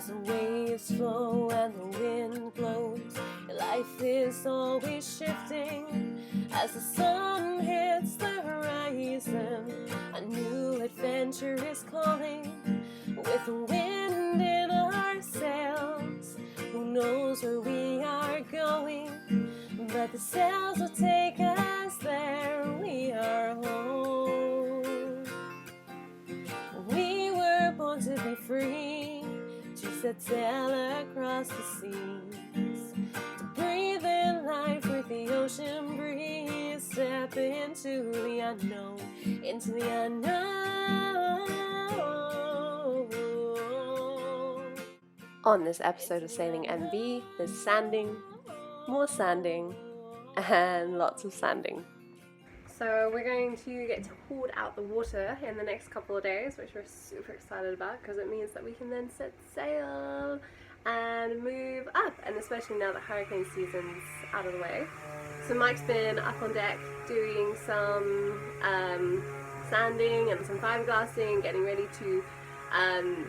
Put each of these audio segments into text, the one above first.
As the waves flow and the wind blows, your life is always shifting. As the sun hits the horizon, a new adventure is calling. With the wind in our sails, who knows where we are going? But the sails will take us there, we are home. We were born to be free, to set sail across the seas, to breathe in life with the ocean breeze, step into the unknown, into the unknown. On this episode of Sailing NV, there's sanding, more sanding, and lots of sanding. So we're going to get hauled out the water in the next couple of days, which we're super excited about because it means that we can then set sail and move up, and especially now that hurricane season's out of the way. So Mike's been up on deck doing some sanding and some fiberglassing, getting ready to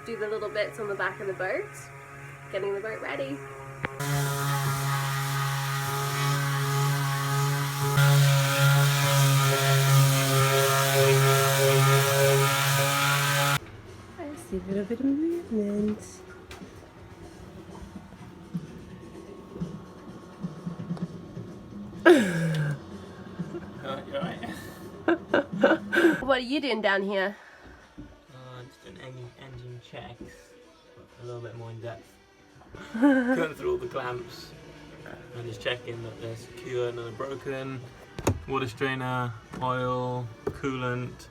do the little bits on the back of the boat, getting the boat ready. I see a little bit of movement. You're right. What are you doing down here? Just doing engine checks, a little bit more in depth. Going through all the clamps and just checking that they're secure, none are broken. Water strainer, oil, coolant,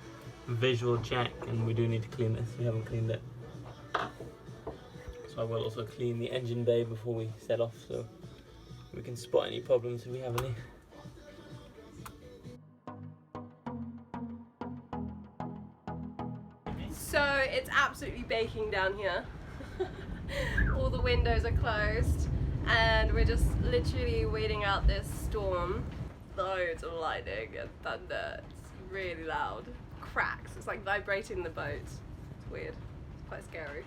visual check, and we do need to clean this. We haven't cleaned it. So I will also clean the engine bay before we set off so we can spot any problems if we have any. So it's absolutely baking down here. All the windows are closed and we're just literally waiting out this storm. Loads of lightning and thunder. It's really loud. Cracks. It's like vibrating the boat. It's weird. It's quite scary.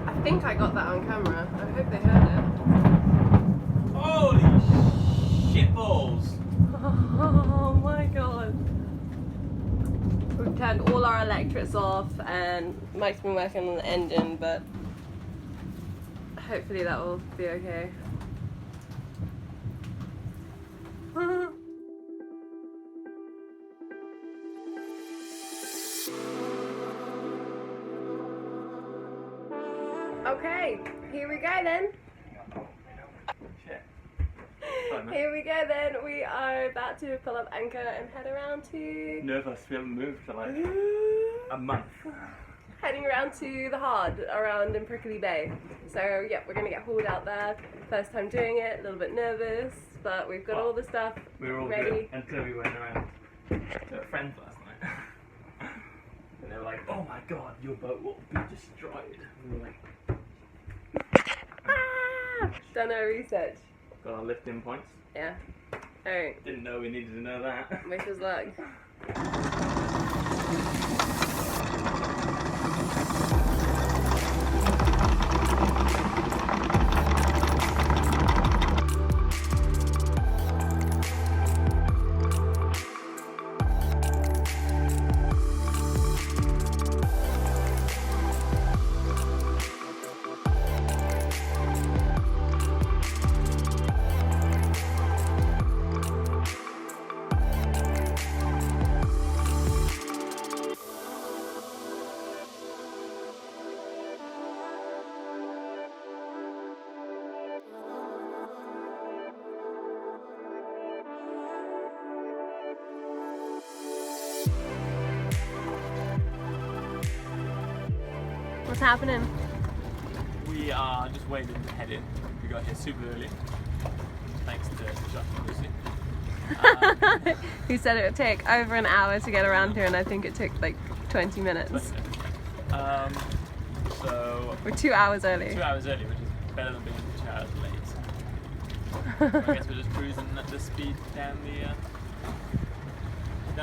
I think I got that on camera. I hope they heard it. Holy shitballs! Oh my god. We've turned all our electrics off and Mike's been working on the engine, but hopefully that will be okay. Okay, here we go then. Here we go then, we are about to pull up anchor and head around to... Nervous, we haven't moved for like a month. Heading around to the hard, around in Prickly Bay. So yeah, we're going to get hauled out there. First time doing it, a little bit nervous, but we've got all the stuff we were all ready. Good until we went around to friends last night. And they were like, oh my god, your boat will be destroyed. And we were like... Ah! Done our research. Got our lift-in points. Yeah. Alright. Didn't know we needed to know that. Wish us luck. What's happening? We are just waiting to head in. We got here super early, thanks to Josh, obviously. He said it would take over an hour to get around here, and I think it took like 20 minutes. So we're 2 hours early. 2 hours early, which is better than being 2 hours late. I guess we're just cruising at this speed down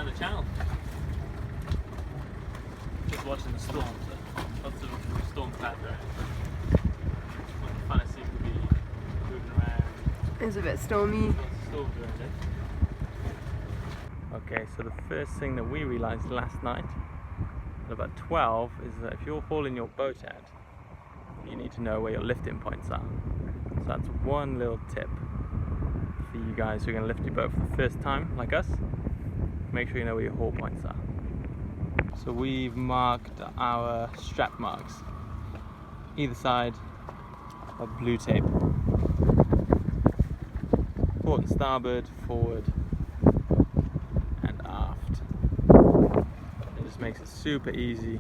the channel. Just watching the storms. Lots of storm clouds around. One of the funnest things to be moving around. It's a bit stormy. Lots of storms around it. Okay, so the first thing that we realised last night at about 12 is that if you're hauling your boat out, you need to know where your lifting points are. So that's one little tip for you guys who are going to lift your boat for the first time, like us. Make sure you know where your haul points are. So we've marked our strap marks, either side of blue tape. Port and starboard, forward and aft. It just makes it super easy.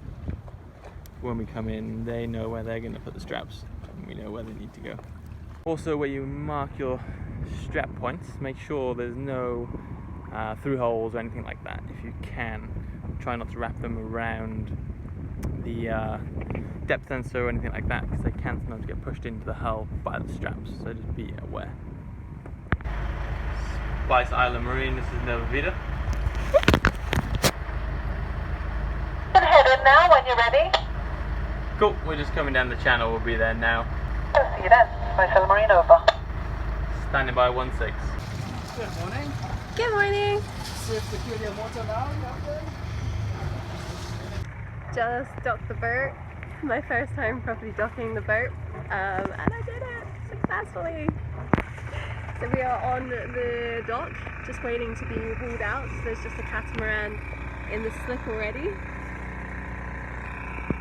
When we come in, they know where they're going to put the straps and we know where they need to go. Also, where you mark your strap points, make sure there's no through holes or anything like that. If you can, try not to wrap them around the depth sensor or anything like that, because they can sometimes get pushed into the hull by the straps, so just be aware. Spice Island Marine, this is Vida. Can head in now when you're ready. Cool, we're just coming down the channel, we'll be there now. I'll see you then. Spice Island Marine over. Standing by 16. Good morning. Good morning. Safe secure your motor now, Captain. Just docked the boat. My first time properly docking the boat, and I did it successfully. So we are on the dock, just waiting to be hauled out. So there's just a catamaran in the slip already,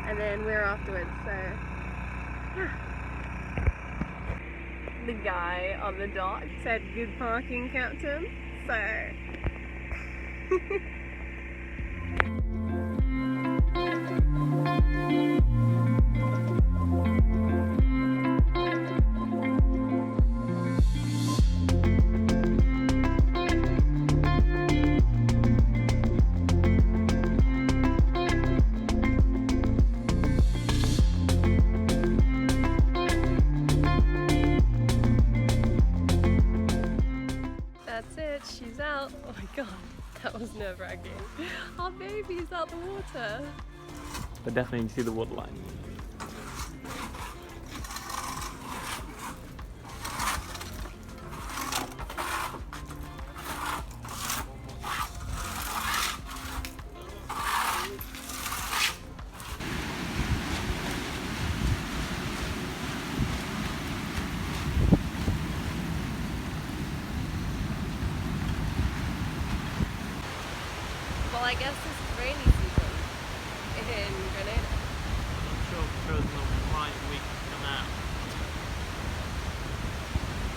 and then we're afterwards. So yeah. The guy on the dock said, "Good parking, Captain." So that's it, she's out. Oh my god, that was nerve-wracking. Our baby's out the water. But definitely you can see the waterline. Well, I guess this is rainy season in Grenada. I'm not sure if it was the right week to come out.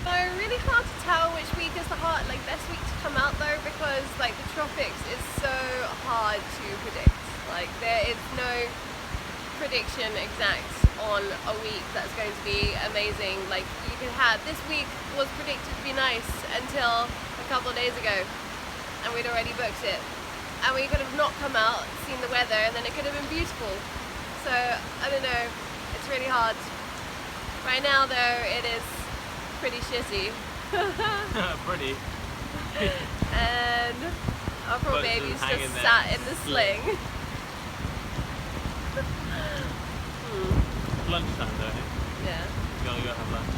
So really hard to tell which week is the best week to come out though, because like the tropics is so hard to predict. Like there is no prediction exact on a week that's going to be amazing. Like you could have, this week was predicted to be nice until a couple of days ago, and we'd already booked it. And we could have not come out, seen the weather, and then it could have been beautiful. So, I don't know, it's really hard. Right now though, it is pretty shitty. Pretty. And our poor But it's baby's hanging just there. sat in the sling. Lunchtime though, eh? Yeah. You gotta go have lunch.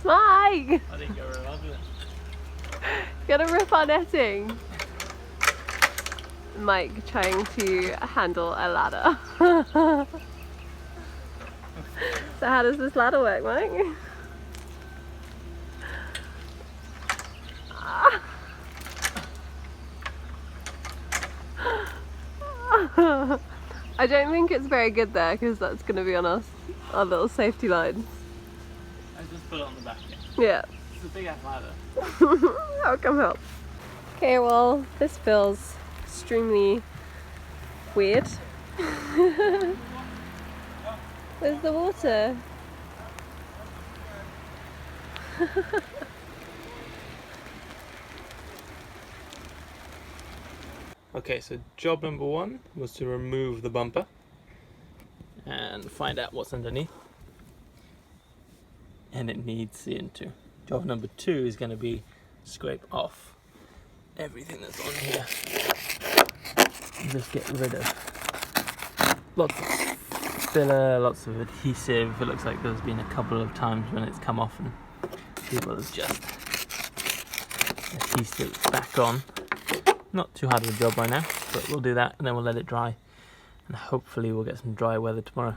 Mike! I think you're lovely. Gotta rip our netting. Mike trying to handle a ladder. So how does this ladder work, Mike? I don't think it's very good there because that's going to be on us, our little safety line. I just put it on the back. Yeah. It's a big ass ladder. I'll come help. Okay, well, this feels extremely weird. Where's the water? Okay, so job number 1 was to remove the bumper and find out what's underneath. And it needs seeing to. Job number 2 is going to be scrape off everything that's on here. Just get rid of lots of filler, lots of adhesive. It looks like there's been a couple of times when it's come off and people have just adhesed it back on. Not too hard of a job right now, but we'll do that and then we'll let it dry. And hopefully we'll get some dry weather tomorrow.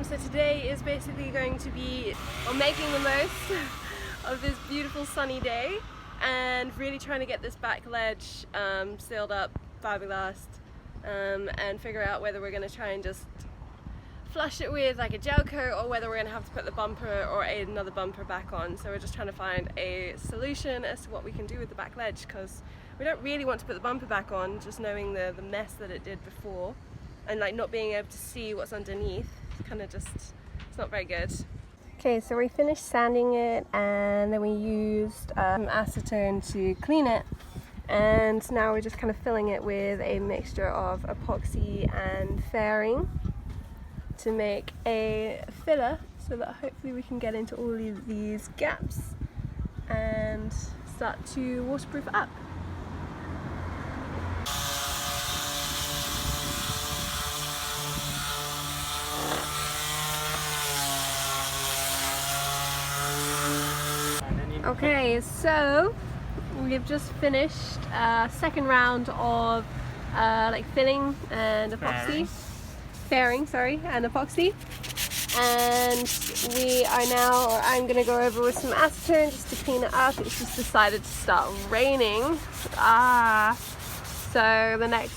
So today is basically going to be making the most of this beautiful sunny day and really trying to get this back ledge sealed up, fiberglassed, and figure out whether we're going to try and just flush it with like a gel coat or whether we're going to have to put the bumper or another bumper back on. So we're just trying to find a solution as to what we can do with the back ledge, because we don't really want to put the bumper back on, just knowing the mess that it did before and like not being able to see what's underneath. Kind of just, it's not very good. Okay, so we finished sanding it and then we used acetone to clean it, and now we're just kind of filling it with a mixture of epoxy and fairing to make a filler so that hopefully we can get into all of these gaps and start to waterproof it up. Okay, so we've just finished second round of like filling and epoxy, fairing, and epoxy, and we are now, or I'm gonna go over with some acetone just to clean it up. It's just decided to start raining. So the next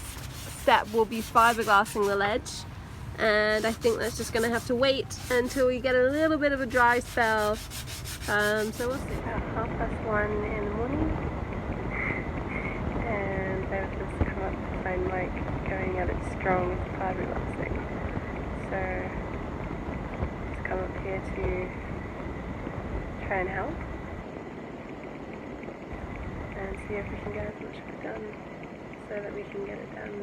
step will be fiberglassing the ledge, and I think that's just gonna have to wait until we get a little bit of a dry spell. So we'll see. About 1:30 in the morning, and they've just come up because I'm like going at it strong with the fiberglassing. So just come up here to try and help and see if we can get as much of it done so that we can get it done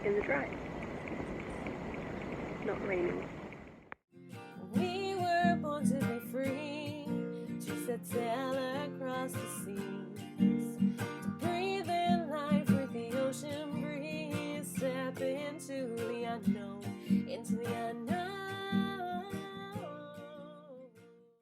in the dry. It's not raining. We were born to be free. Set sail across the sea.